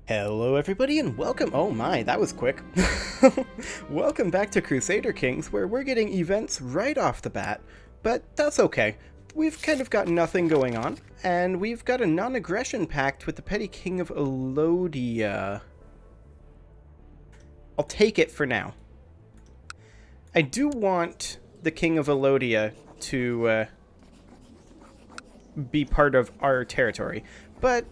Hello everybody and welcome— oh my, that was quick. Welcome back to Crusader Kings, where we're getting events right off the bat, but that's okay. We've kind of got nothing going on, and we've got a non-aggression pact with the Petty King of Elodia. I'll take it for now. I do want the King of Elodia to be part of our territory, but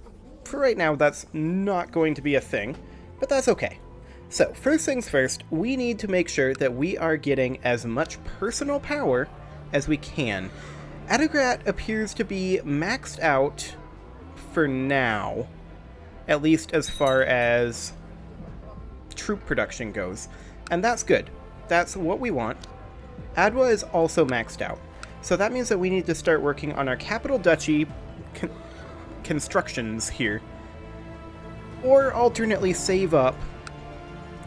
for right now, that's not going to be a thing, but that's okay. So, first things first, we need to make sure that we are getting as much personal power as we can. Adegrat appears to be maxed out for now, at least as far as troop production goes, and that's good. That's what we want. Adwa is also maxed out, so that means that we need to start working on our capital duchy constructions here, or alternately save up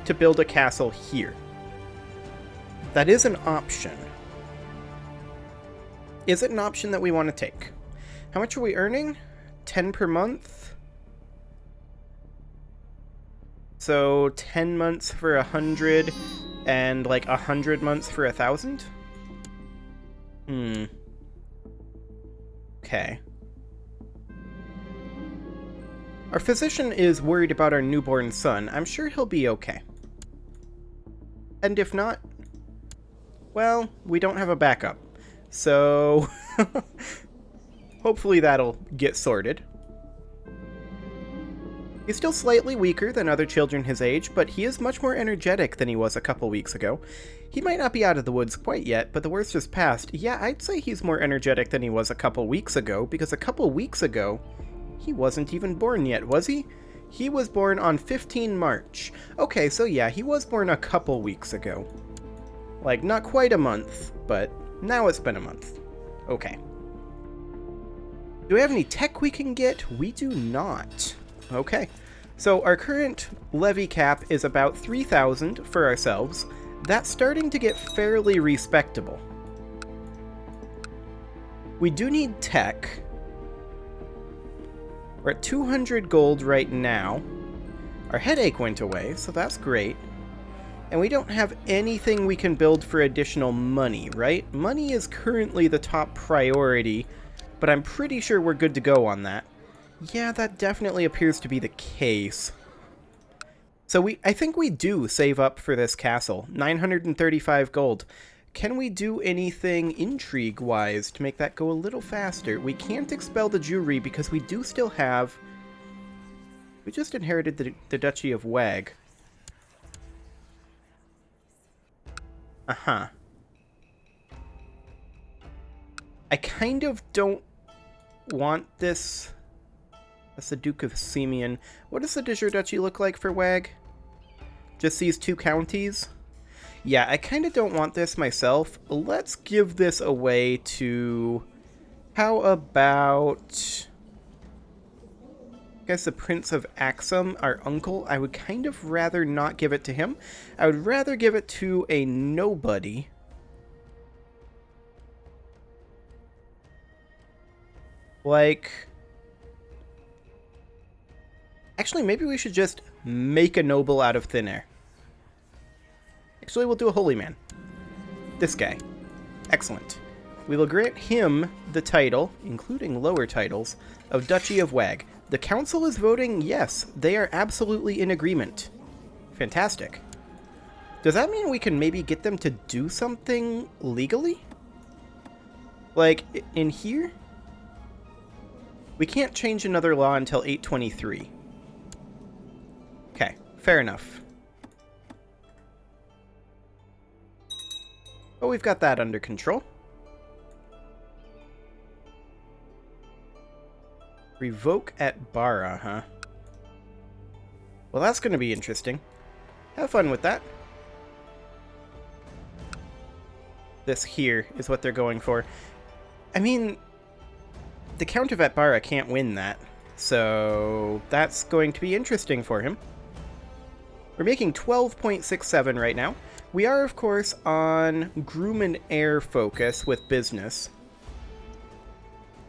to build a castle here. That is an option. Is it an option that we want to take? How much are we earning? 10 per month? So 10 months for 100 and like 100 months for 1,000? Okay. Our physician is worried about our newborn son. I'm sure he'll be okay. And if not, well, we don't have a backup. So, hopefully that'll get sorted. He's still slightly weaker than other children his age, but he is much more energetic than he was a couple weeks ago. He might not be out of the woods quite yet, but the worst is past. Yeah, I'd say he's more energetic than he was a couple weeks ago, because a couple weeks ago, he wasn't even born yet, was he? He was born on 15 March. Okay, so yeah, he was born a couple weeks ago. Like, not quite a month, but now it's been a month. Okay. Do we have any tech we can get? We do not. Okay. So our current levy cap is about 3,000 for ourselves. That's starting to get fairly respectable. We do need tech. We're at 200 gold right now. Our headache went away, so that's great. And we don't have anything we can build for additional money, right? Money is currently the top priority, but I'm pretty sure we're good to go on that. Yeah, that definitely appears to be the case. So I think we do save up for this castle. 935 gold. Can we do anything intrigue-wise to make that go a little faster? We can't expel the Jewry because we do still have... We just inherited the Duchy of Wag. Uh-huh. I kind of don't want this. That's the Duke of Simeon. What does the de jure Duchy look like for Wag? Just these two counties? Yeah, I kind of don't want this myself. Let's give this away to... How about... I guess the Prince of Axum, our uncle. I would kind of rather not give it to him. I would rather give it to a nobody. Like... Actually, maybe we should just make a noble out of thin air. Actually, we'll do a holy man. This guy. Excellent. We will grant him the title, including lower titles, of Duchy of Wag. The council is voting yes. They are absolutely in agreement. Fantastic. Does that mean we can maybe get them to do something legally? Like, in here? We can't change another law until 823. Okay, fair enough. But we've got that under control. Revoke at Bara, huh? Well, that's going to be interesting. Have fun with that. This here is what they're going for. I mean, the Count of Atbara can't win that, so that's going to be interesting for him. We're making 12.67 right now. We are, of course, on Groom and Heir focus with business.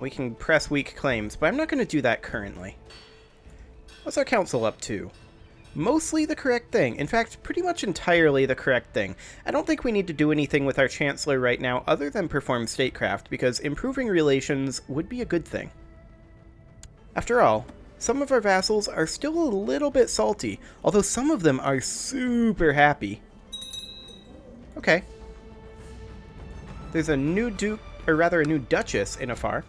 We can press weak claims, but I'm not going to do that currently. What's our council up to? Mostly the correct thing. In fact, pretty much entirely the correct thing. I don't think we need to do anything with our Chancellor right now other than perform statecraft, because improving relations would be a good thing. After all, some of our vassals are still a little bit salty, although some of them are super happy. Okay. There's a new duke, or rather a new duchess in Afar,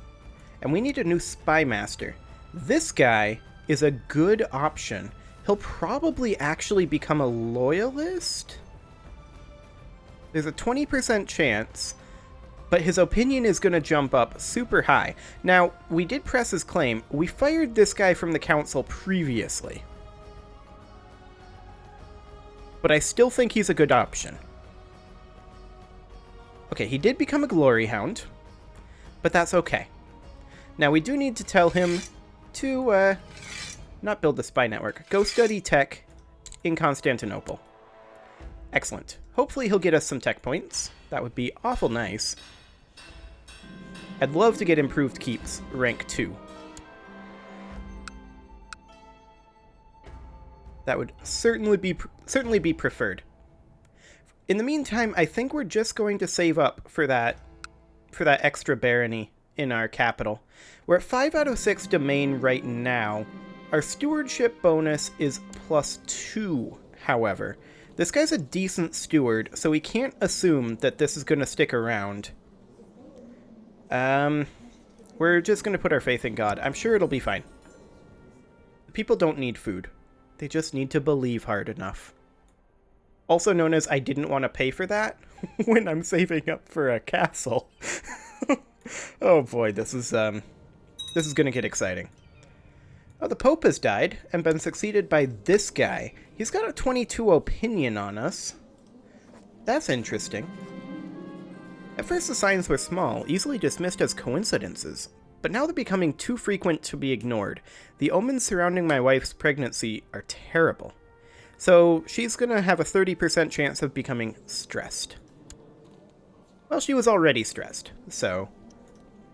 and we need a new spy master. This guy is a good option. He'll probably actually become a loyalist? There's a 20% chance, but his opinion is going to jump up super high. Now, we did press his claim. We fired this guy from the council previously. But I still think he's a good option. Okay, he did become a glory hound, but that's okay. Now, we do need to tell him to, not build the spy network. Go study tech in Constantinople. Excellent. Hopefully he'll get us some tech points. That would be awful nice. I'd love to get improved keeps, rank 2. That would certainly be preferred. In the meantime, I think we're just going to save up for that extra barony in our capital. We're at 5 out of 6 domain right now. Our stewardship bonus is +2, however. This guy's a decent steward, so we can't assume that this is going to stick around. We're just going to put our faith in God. I'm sure it'll be fine. People don't need food. They just need to believe hard enough. Also known as I didn't want to pay for that when I'm saving up for a castle. Oh boy, this is going to get exciting. Oh, the Pope has died and been succeeded by this guy. He's got a 22 opinion on us. That's interesting. At first the signs were small, easily dismissed as coincidences, but now they're becoming too frequent to be ignored. The omens surrounding my wife's pregnancy are terrible. So she's gonna have a 30% chance of becoming stressed. Well, she was already stressed, so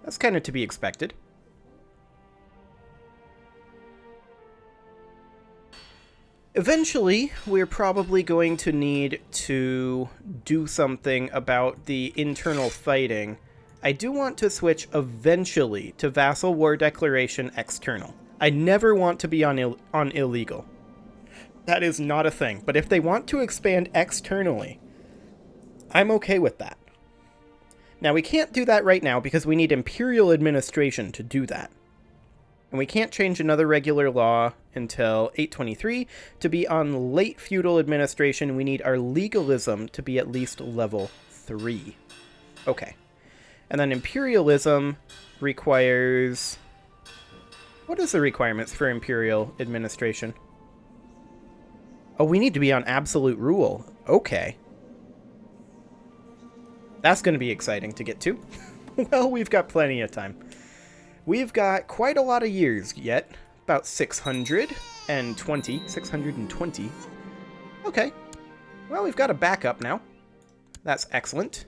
that's kind of to be expected. Eventually, we're probably going to need to do something about the internal fighting. I do want to switch eventually to Vassal War Declaration External. I never want to be on illegal. That is not a thing. But if they want to expand externally, I'm okay with that. Now, we can't do that right now because we need Imperial administration to do that. And we can't change another regular law until 823. To be on late feudal administration, we need our legalism to be at least level 3. Okay. And then imperialism requires... What is the requirements for imperial administration? Oh, we need to be on absolute rule. Okay. That's going to be exciting to get to. Well, we've got plenty of time. We've got quite a lot of years yet. About 620. Okay. Well, we've got a backup now. That's excellent.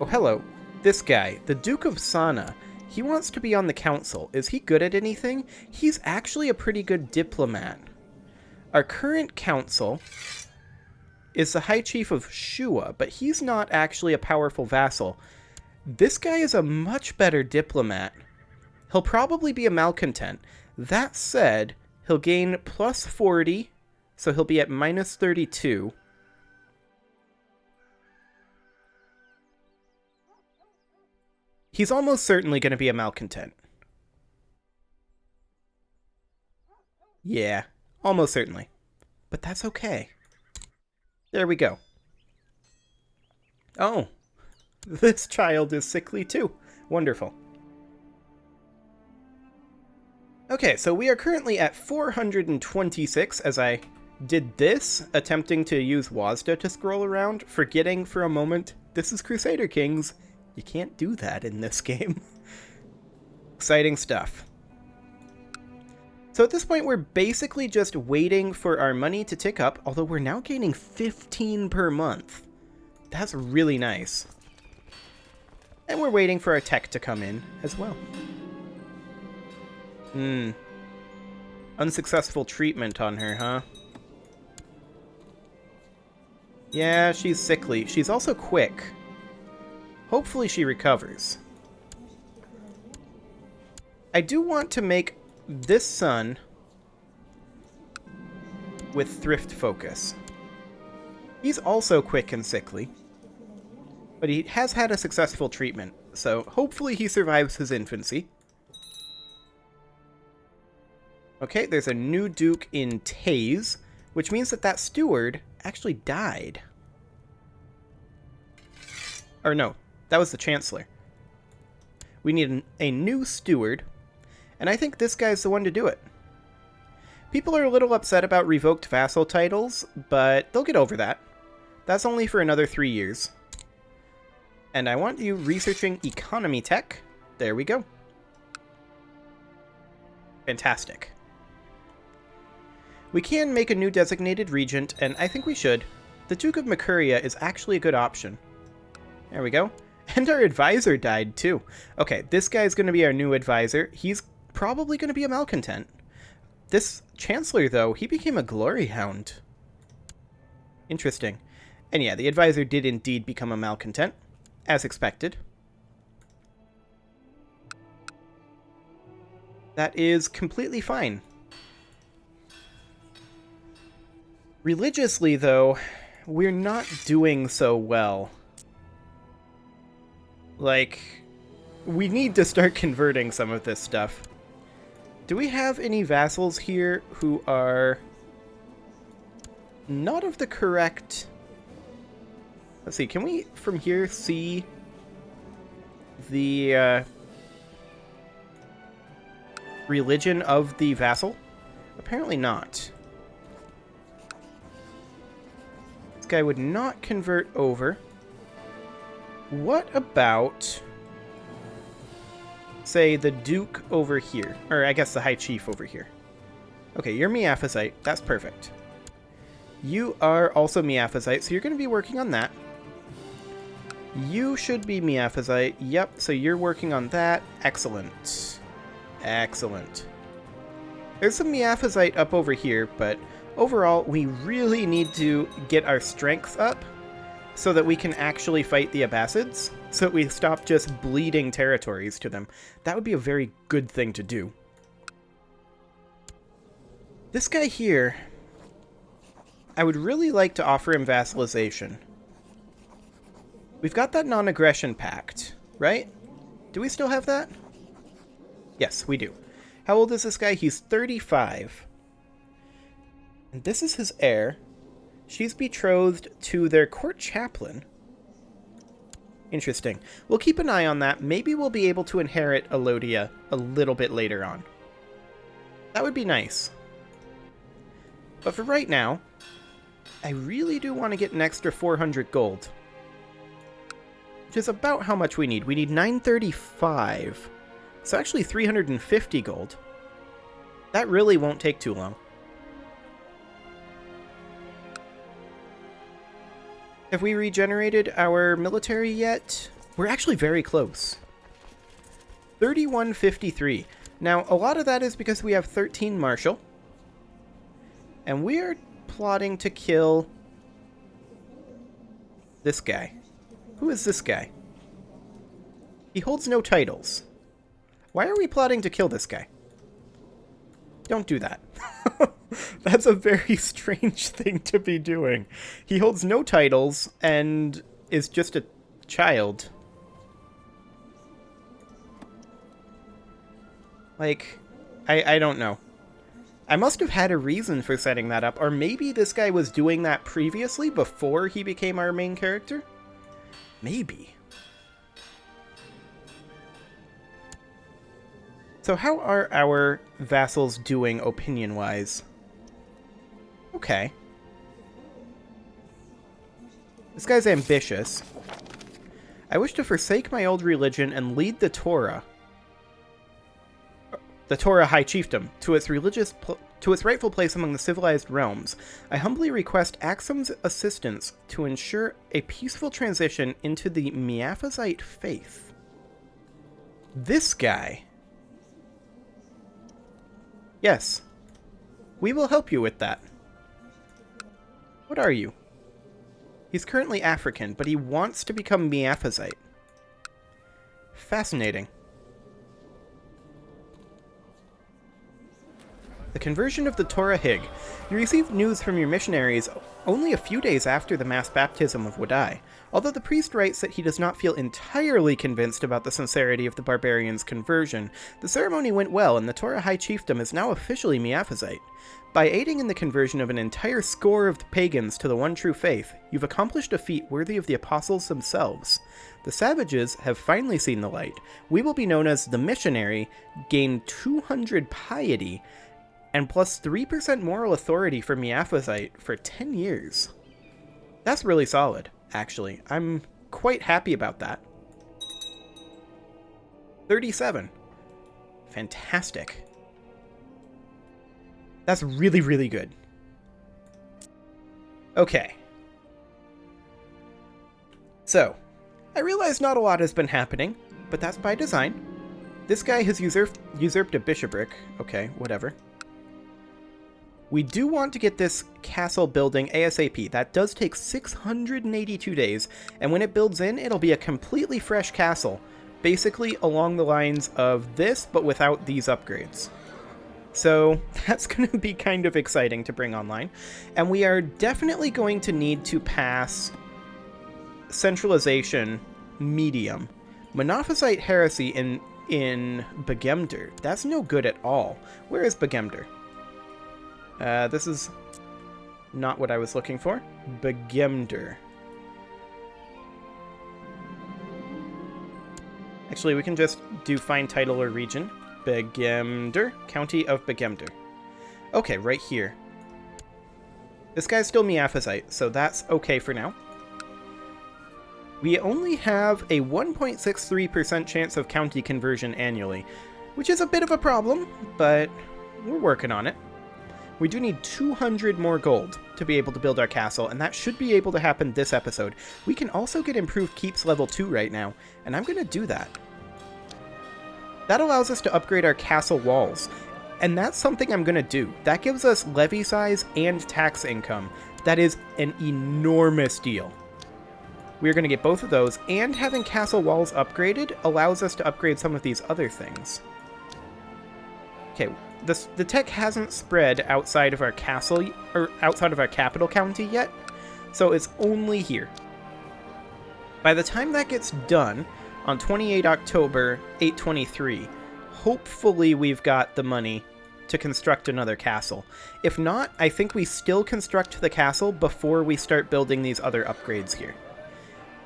Oh, hello. This guy, the Duke of Sana. He wants to be on the council. Is he good at anything? He's actually a pretty good diplomat. Our current council is the High Chief of Shua, but he's not actually a powerful vassal. This guy is a much better diplomat. He'll probably be a malcontent. That said, he'll gain +40, so he'll be at -32. He's almost certainly going to be a malcontent. Yeah, almost certainly. But that's okay. There we go. Oh, this child is sickly too. Wonderful. Okay, so we are currently at 426 as I did this, attempting to use WASDA to scroll around, forgetting for a moment, this is Crusader Kings. You can't do that in this game. Exciting stuff. So at this point, we're basically just waiting for our money to tick up, although we're now gaining 15 per month. That's really nice. And we're waiting for our tech to come in as well. Unsuccessful treatment on her, huh? Yeah, she's sickly. She's also quick. Hopefully she recovers. I do want to make this son with thrift focus. He's also quick and sickly, but he has had a successful treatment, so hopefully he survives his infancy. Okay, there's a new Duke in Taze, which means that that steward actually died. Or no, that was the Chancellor. We need a new steward, and I think this guy's the one to do it. People are a little upset about revoked vassal titles, but they'll get over that. That's only for another 3 years. And I want you researching economy tech. There we go. Fantastic. We can make a new designated regent, and I think we should. The Duke of Mercuria is actually a good option. There we go. And our advisor died, too. Okay, this guy's going to be our new advisor. He's probably going to be a malcontent. This Chancellor, though, he became a glory hound. Interesting. And yeah, the advisor did indeed become a malcontent, as expected. That is completely fine. Religiously, though, we're not doing so well. Like, we need to start converting some of this stuff. Do we have any vassals here who are not of the correct... Let's see, can we from here see the religion of the vassal? Apparently not. This guy would not convert over. What about, say, the Duke over here? Or I guess the High Chief over here. Okay, you're Miaphysite. That's perfect. You are also Miaphysite, so you're going to be working on that. You should be Miaphysite. Yep, so you're working on that. Excellent. Excellent. There's some Miaphysite up over here, but overall, we really need to get our strength up so that we can actually fight the Abbasids, so that we stop just bleeding territories to them. That would be a very good thing to do. This guy here, I would really like to offer him vassalization. We've got that non-aggression pact, right? Do we still have that? Yes, we do. How old is this guy? He's 35. And this is his heir. She's betrothed to their court chaplain. Interesting. We'll keep an eye on that. Maybe we'll be able to inherit Elodia a little bit later on. That would be nice. But for right now, I really do want to get an extra 400 gold. Which is about how much we need. We need 935. So actually 350 gold. That really won't take too long. Have we regenerated our military yet? We're actually very close. 3153. Now, a lot of that is because we have 13 martial. And we are plotting to kill this guy. Who is this guy? He holds no titles. Why are we plotting to kill this guy? Don't do that. That's a very strange thing to be doing. He holds no titles and is just a child. Like, I don't know. I must have had a reason for setting that up, or maybe this guy was doing that previously before he became our main character? Maybe. So how are our vassals doing opinion-wise? Okay. This guy's ambitious. I wish to forsake my old religion and lead the Torah High Chiefdom, to its rightful place among the civilized realms. I humbly request Axum's assistance to ensure a peaceful transition into the Miaphysite faith. This guy. Yes. We will help you with that. What are you? He's currently African, but he wants to become Miaphysite. Fascinating. The conversion of the Torah Hig. You received news from your missionaries only a few days after the mass baptism of Wadai. Although the priest writes that he does not feel entirely convinced about the sincerity of the barbarian's conversion, the ceremony went well and the Torah High Chiefdom is now officially Miaphysite. By aiding in the conversion of an entire score of the pagans to the one true faith, you've accomplished a feat worthy of the apostles themselves. The savages have finally seen the light. We will be known as the missionary, gain 200 piety, and plus 3% moral authority for Miaphysite for 10 years. That's really solid, actually. I'm quite happy about that. 37. Fantastic. That's really, really good. Okay. So, I realize not a lot has been happening, but that's by design. This guy has usurped a bishopric. Okay, whatever. We do want to get this castle building ASAP. That does take 682 days, and when it builds in, it'll be a completely fresh castle. Basically along the lines of this, but without these upgrades. So that's going to be kind of exciting to bring online. And we are definitely going to need to pass centralization medium. Monophysite heresy in Begemder. That's no good at all. Where is Begemder? This is not what I was looking for. Begemder. Actually, we can just do find title or region. Begemder. County of Begemder. Okay, right here. This guy's still Miaphysite, so that's okay for now. We only have a 1.63% chance of county conversion annually, which is a bit of a problem, but we're working on it. We do need 200 more gold to be able to build our castle, and that should be able to happen this episode. We can also get improved keeps level 2 right now, and I'm going to do that. That allows us to upgrade our castle walls, and that's something I'm going to do. That gives us levy size and tax income. That is an enormous deal. We're going to get both of those, and having castle walls upgraded allows us to upgrade some of these other things. Okay, the tech hasn't spread outside of our castle, or outside of our capital county yet, so it's only here. By the time that gets done, on 28 October 823, hopefully we've got the money to construct another castle. If not, I think we still construct the castle before we start building these other upgrades here.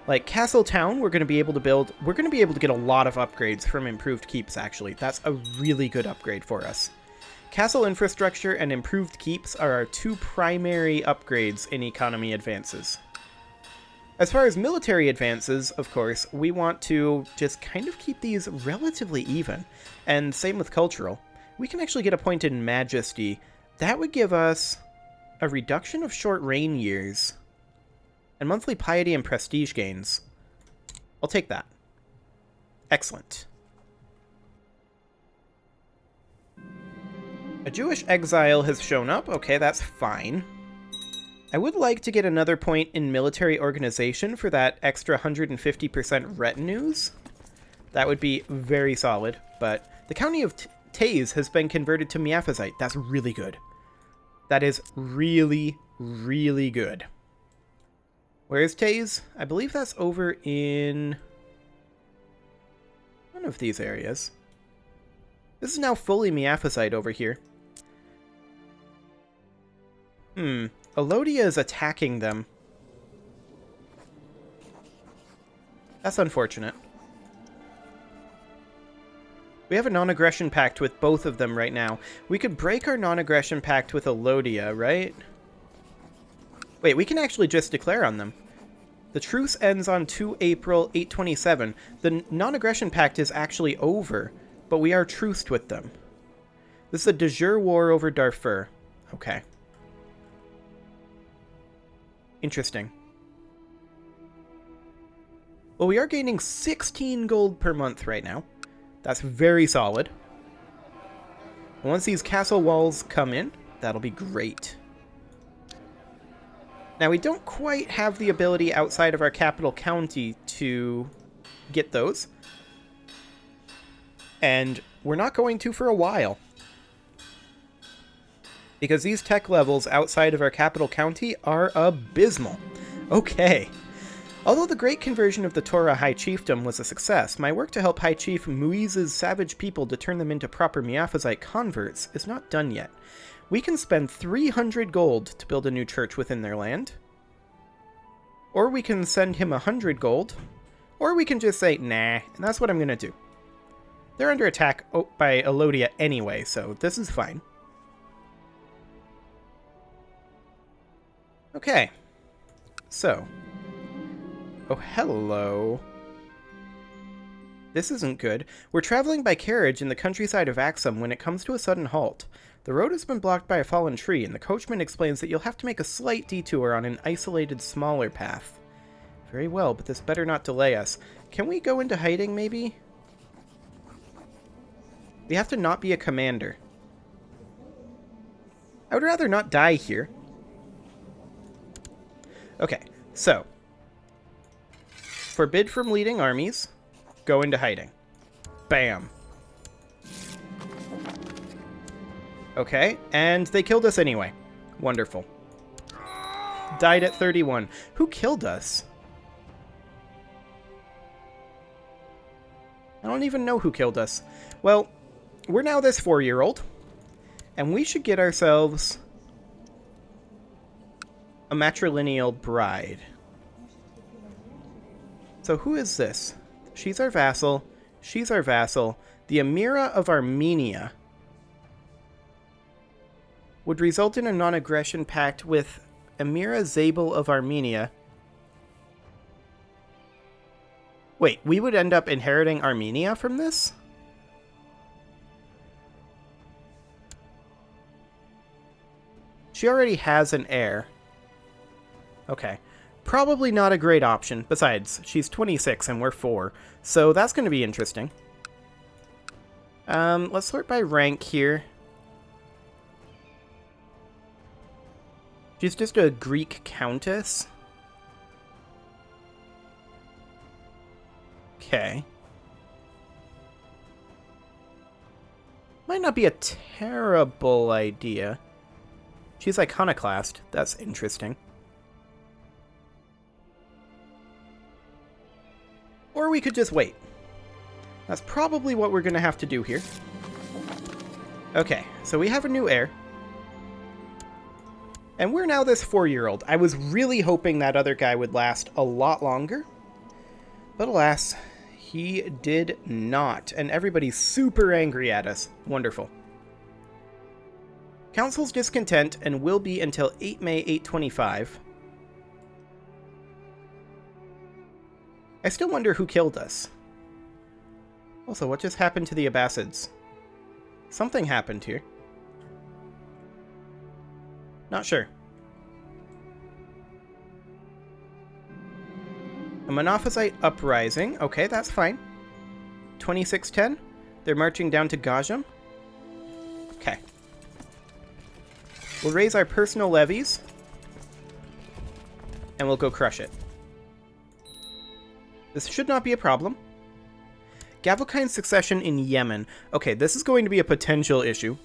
Like Castle Town, we're going to be able to build, we're going to be able to get a lot of upgrades from improved keeps, actually. That's a really good upgrade for us. Castle infrastructure and improved keeps are our two primary upgrades in economy advances. As far as military advances, of course, we want to just kind of keep these relatively even. And same with cultural. We can actually get appointed Majesty. That would give us a reduction of short reign years and monthly piety and prestige gains. I'll take that. Excellent. A Jewish exile has shown up. Okay, that's fine. I would like to get another point in military organization for that extra 150% retinues. That would be very solid, but the county of Taze has been converted to Miaphysite. That's really good. That is really, really good. Where is Taze? I believe that's over in one of these areas. This is now fully Miaphysite over here. Elodia is attacking them. That's unfortunate. We have a non-aggression pact with both of them right now. We could break our non-aggression pact with Elodia, right? Wait, we can actually just declare on them. The truce ends on 2 April 827. The non-aggression pact is actually over, but we are truced with them. This is a de jure war over Darfur. Okay. Interesting. Well, we are gaining 16 gold per month right now. That's very solid. And once these castle walls come in, That'll be great. Now, we don't quite have the ability outside of our capital county to get those. And we're not going to for a while. Because these tech levels outside of our capital county are abysmal. Okay. Although the great conversion of the Torah High Chiefdom was a success, my work to help High Chief Muiz's savage people to turn them into proper Miaphysite converts is not done yet. We can spend 300 gold to build a new church within their land. Or we can send him 100 gold. Or we can just say, nah, and that's what I'm going to do. They're under attack by Elodia anyway, so this is fine. Okay. So. Oh, hello. This isn't good. We're traveling by carriage in the countryside of Axum when it comes to a sudden halt. The road has been blocked by a fallen tree, and the coachman explains that you'll have to make a slight detour on an isolated, smaller path. Very well, but this better not delay us. Can we go into hiding, maybe? We have to not be a commander. I would rather not die here. Okay, so. Forbid from leading armies. Go into hiding. Bam. Okay, and they killed us anyway. Wonderful. Died at 31. Who killed us? I don't even know who killed us. Well, we're now this 4-year-old. And we should get ourselves a matrilineal bride. So who is this? She's our vassal. She's our vassal. The Emira of Armenia would result in a non-aggression pact with Emira Zabel of Armenia. Wait, we would end up inheriting Armenia from this? She already has an heir. Okay. Probably not a great option. Besides, she's 26 and we're 4. So that's going to be interesting. Let's sort by rank here. She's just a Greek countess. Okay. Might not be a terrible idea. She's iconoclast. That's interesting. Or we could just wait. That's probably what we're going to have to do here. Okay, so we have a new heir. And we're now this 4-year-old. I was really hoping that other guy would last a lot longer. But alas, he did not. And everybody's super angry at us. Wonderful. Council's discontent and will be until 8 May 825. I still wonder who killed us. Also, what just happened to the Abbasids? Something happened here. Not sure. A Monophysite uprising. Okay, that's fine. 2610. They're marching down to Gajam. Okay. We'll raise our personal levies. And we'll go crush it. This should not be a problem. Gavelkind succession in Yemen. Okay, this is going to be a potential issue.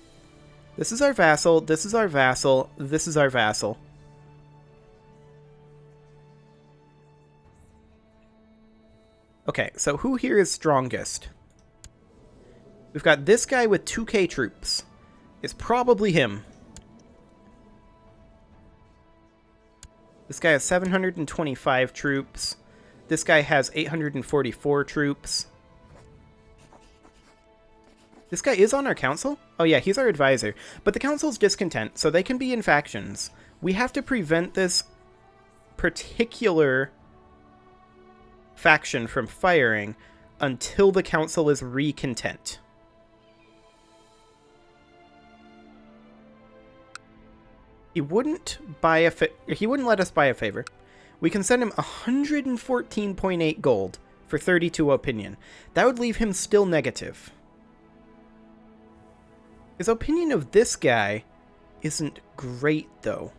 This is our vassal, this is our vassal, this is our vassal. Okay, so who here is strongest? We've got this guy with 2k troops. It's probably him. This guy has 725 troops. This guy has 844 troops. This guy is on our council? Oh yeah, he's our advisor. But the council's discontent, so they can be in factions. We have to prevent this particular faction from firing until the council is recontent. He wouldn't let us buy a favor. We can send him 114.8 gold for 32 opinion. That would leave him still negative. His opinion of this guy isn't great, though.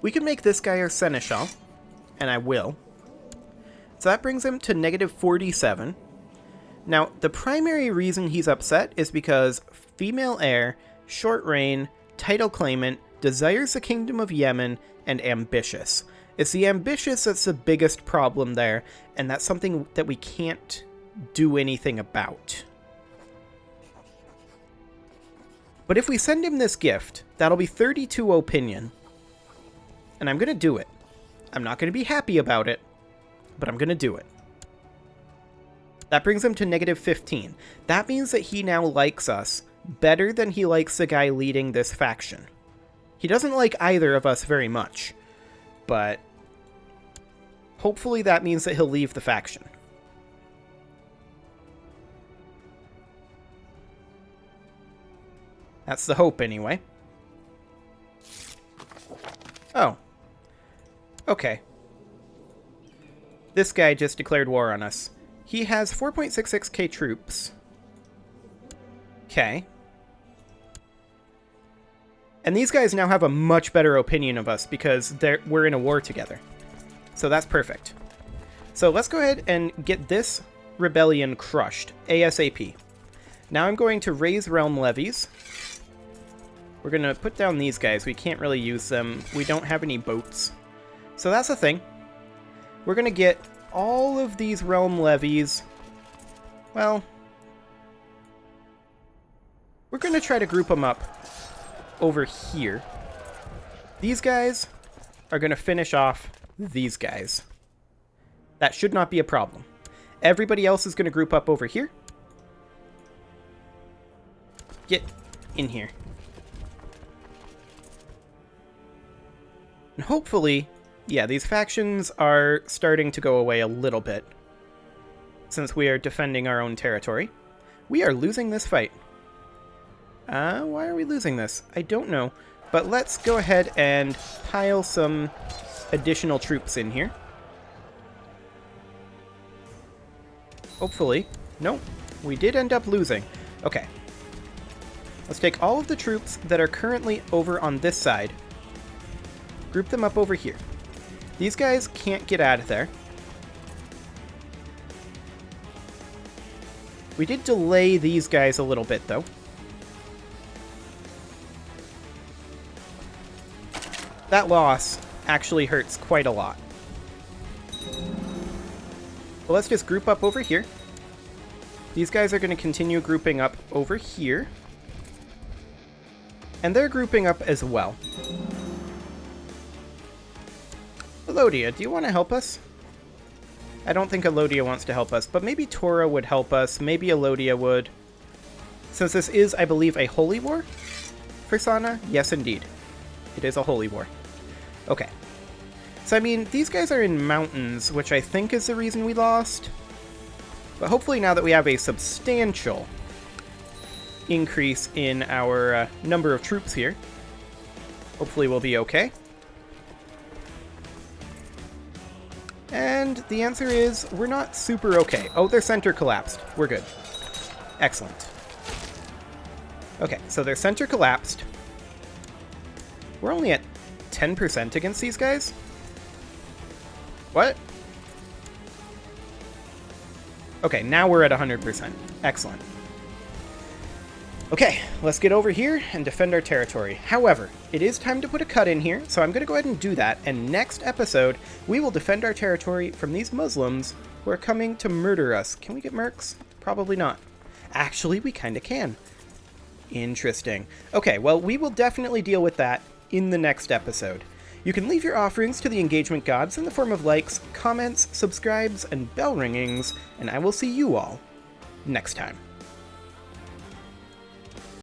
We can make this guy our seneschal, and I will. So that brings him to negative 47. Now, the primary reason he's upset is because female heir, short reign, title claimant, desires the kingdom of Yemen, and ambitious. It's the ambitious that's the biggest problem there, and that's something that we can't do anything about. But if we send him this gift, that'll be 32 opinion. And I'm going to do it. I'm not going to be happy about it, but I'm going to do it. That brings him to negative 15. That means that he now likes us better than he likes the guy leading this faction. He doesn't like either of us very much, but hopefully that means that he'll leave the faction. That's the hope, anyway. Oh. Okay. This guy just declared war on us. He has 4.66k troops. Okay. And these guys now have a much better opinion of us because we're in a war together. So that's perfect. So let's go ahead and get this rebellion crushed ASAP. Now I'm going to raise realm levies. We're going to put down these guys. We can't really use them. We don't have any boats. So that's the thing. We're going to get all of these realm levies. Well, we're going to try to group them up over here. These guys are going to finish off these guys. That should not be a problem. Everybody else is going to group up over here. Get in here. And hopefully, yeah, these factions are starting to go away a little bit, since we are defending our own territory. We are losing this fight. Why are we losing this? I don't know, but let's go ahead and pile some additional troops in here. Hopefully. Nope, we did end up losing. Okay. Let's take all of the troops that are currently over on this side, group them up over here. These guys can't get out of there. We did delay these guys a little bit, though. That loss actually hurts quite a lot. Well, let's just group up over here. These guys are going to continue grouping up over here. And they're grouping up as well. Elodia, do you want to help us? I don't think Elodia wants to help us, but maybe Tora would help us. Maybe Elodia would. Since this is, I believe, a holy war for Sana? Yes, indeed. It is a holy war. Okay. So, I mean, these guys are in mountains, which I think is the reason we lost. But hopefully now that we have a substantial increase in our number of troops here, hopefully we'll be okay. And the answer is, we're not super okay. Oh, their center collapsed. We're good. Excellent. Okay, so their center collapsed. We're only at 10% against these guys? What? Okay, now we're at 100%. Excellent. Okay, let's get over here and defend our territory. However, it is time to put a cut in here, so I'm going to go ahead and do that, and next episode, we will defend our territory from these Muslims who are coming to murder us. Can we get mercs? Probably not. Actually, we kind of can. Interesting. Okay, well, we will definitely deal with that in the next episode. You can leave your offerings to the engagement gods in the form of likes, comments, subscribes, and bell ringings, and I will see you all next time.